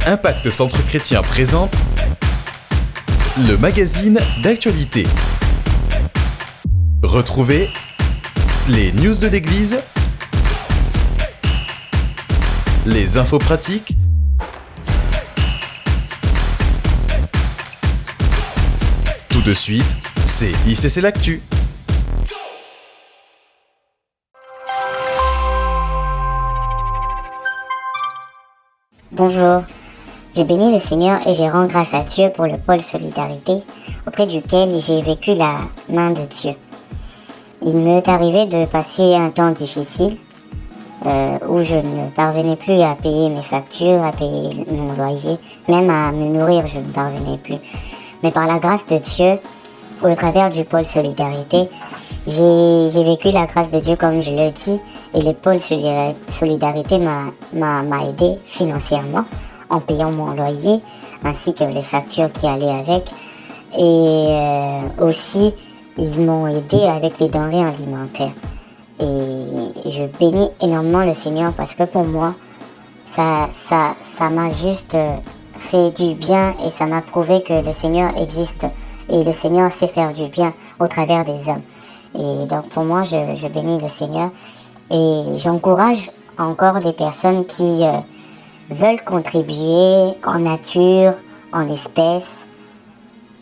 Impact Centre Chrétien présente le magazine d'actualité. Retrouvez les news de l'Église, les infos pratiques, tout de suite, c'est ICC l'Actu. Bonjour, je bénis le Seigneur et je rends grâce à Dieu pour le pôle Solidarité auprès duquel j'ai vécu la main de Dieu. Il m'est arrivé de passer un temps difficile où je ne parvenais plus à payer mes factures, à payer mon loyer, même à me nourrir, je ne parvenais plus. Mais par la grâce de Dieu, au travers du pôle Solidarité, j'ai vécu la grâce de Dieu comme je le dis, et le pôle Solidarité m'a aidé financièrement en payant mon loyer ainsi que les factures qui allaient avec, et aussi ils m'ont aidé avec les denrées alimentaires. Et je bénis énormément le Seigneur parce que pour moi ça m'a juste fait du bien, et ça m'a prouvé que le Seigneur existe et le Seigneur sait faire du bien au travers des hommes. Et donc pour moi je bénis le Seigneur. Et j'encourage encore les personnes qui veulent contribuer en nature, en espèces.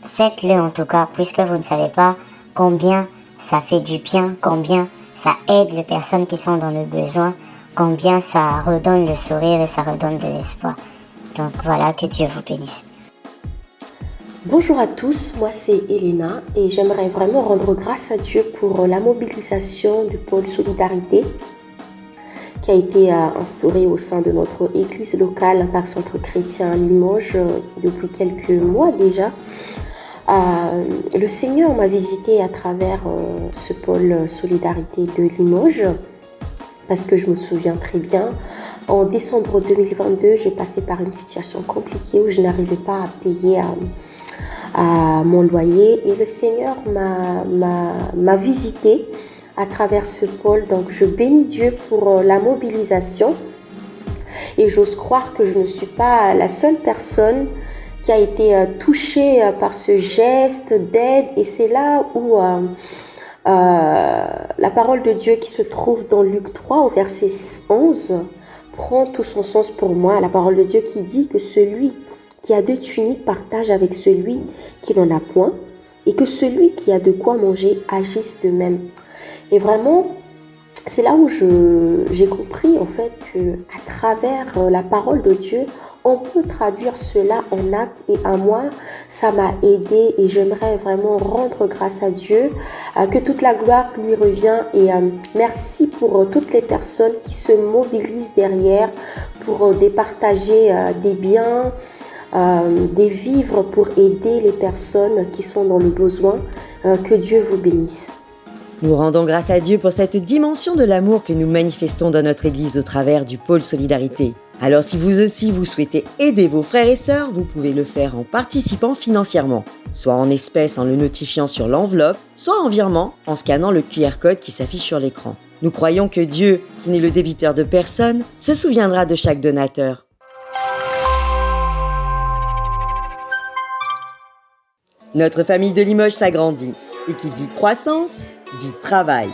Faites-le en tout cas, puisque vous ne savez pas combien ça fait du bien, combien ça aide les personnes qui sont dans le besoin, combien ça redonne le sourire et ça redonne de l'espoir. Donc voilà, que Dieu vous bénisse. Bonjour à tous, moi c'est Elena et j'aimerais vraiment rendre grâce à Dieu pour la mobilisation du pôle Solidarité qui a été instauré au sein de notre église locale, Impact Centre Chrétien à Limoges, depuis quelques mois déjà. Le Seigneur m'a visité à travers ce pôle Solidarité de Limoges, parce que je me souviens très bien, en décembre 2022, j'ai passé par une situation compliquée où je n'arrivais pas à payer à mon loyer, et le Seigneur m'a visité à travers ce pôle. Donc je bénis Dieu pour la mobilisation, et j'ose croire que je ne suis pas la seule personne qui a été touchée par ce geste d'aide. Et c'est là où la parole de Dieu qui se trouve dans Luc 3 au verset 11 prend tout son sens pour moi. La parole de Dieu qui dit que celui qui a 2 tuniques partage avec celui qui n'en a point, et que celui qui a de quoi manger agisse de même. Et vraiment, c'est là où j'ai compris en fait que à travers la parole de Dieu, on peut traduire cela en actes. Et à moi, ça m'a aidé, et j'aimerais vraiment rendre grâce à Dieu, que toute la gloire lui revient. Et merci pour toutes les personnes qui se mobilisent derrière pour départager des biens, des vivres pour aider les personnes qui sont dans le besoin. Que Dieu vous bénisse. Nous rendons grâce à Dieu pour cette dimension de l'amour que nous manifestons dans notre Église au travers du pôle Solidarité. Alors si vous aussi vous souhaitez aider vos frères et sœurs, vous pouvez le faire en participant financièrement, soit en espèces en le notifiant sur l'enveloppe, soit en virement en scannant le QR code qui s'affiche sur l'écran. Nous croyons que Dieu, qui n'est le débiteur de personne, se souviendra de chaque donateur. Notre famille de Limoges s'agrandit, et qui dit croissance, dit travail.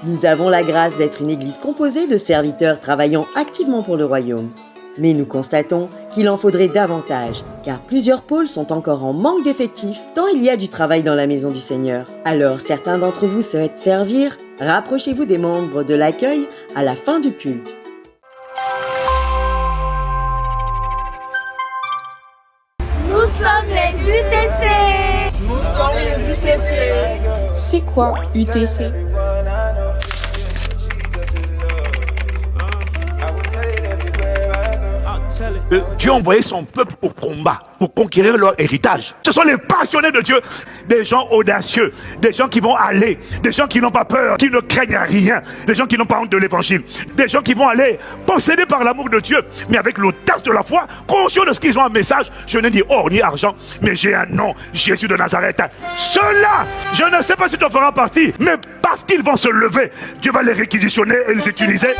Nous avons la grâce d'être une église composée de serviteurs travaillant activement pour le royaume. Mais nous constatons qu'il en faudrait davantage, car plusieurs pôles sont encore en manque d'effectifs, tant il y a du travail dans la maison du Seigneur. Alors certains d'entre vous souhaitent servir, rapprochez-vous des membres de l'accueil à la fin du culte. Nous sommes les UTC. Nous sommes les UTC. C'est quoi UTC? Dieu a envoyé son peuple au combat pour conquérir leur héritage. Ce sont les passionnés de Dieu, des gens audacieux, des gens qui vont aller, des gens qui n'ont pas peur, qui ne craignent rien, des gens qui n'ont pas honte de l'évangile, des gens qui vont aller possédés par l'amour de Dieu, mais avec l'audace de la foi, conscients de ce qu'ils ont un message. Je n'ai ni or ni argent, mais j'ai un nom, Jésus de Nazareth. Ceux-là, je ne sais pas si tu en feras partie, mais parce qu'ils vont se lever, Dieu va les réquisitionner et les utiliser.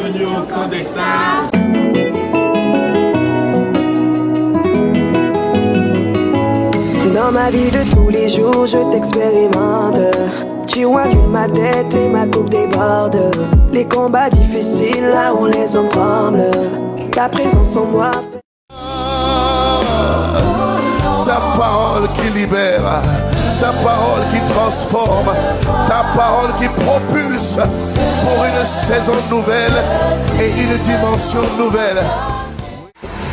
bienvenue au camp des stars. Dans ma vie de tous les jours, je t'expérimente. Tu vois vu ma tête et ma coupe déborde. Les combats difficiles, là où les hommes tremblent. Ta présence en moi. Ta parole qui libère, ta parole qui transforme, ta parole qui propulse pour une saison nouvelle et une dimension nouvelle.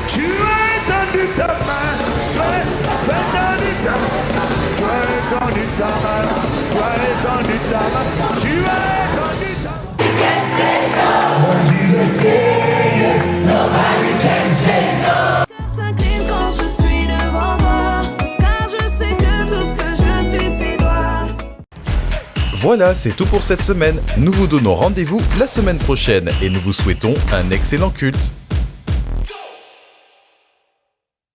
Tu as tendu ta main, tu as tendu ta main, tu as tendu ta main, tu as tendu ta main, tu as tendu ta main. When Jesus says, nobody can say no. S'incline quand je suis devant toi, car je sais que tout ce que je suis, c'est toi. Voilà, c'est tout pour cette semaine. Nous vous donnons rendez-vous la semaine prochaine et nous vous souhaitons un excellent culte.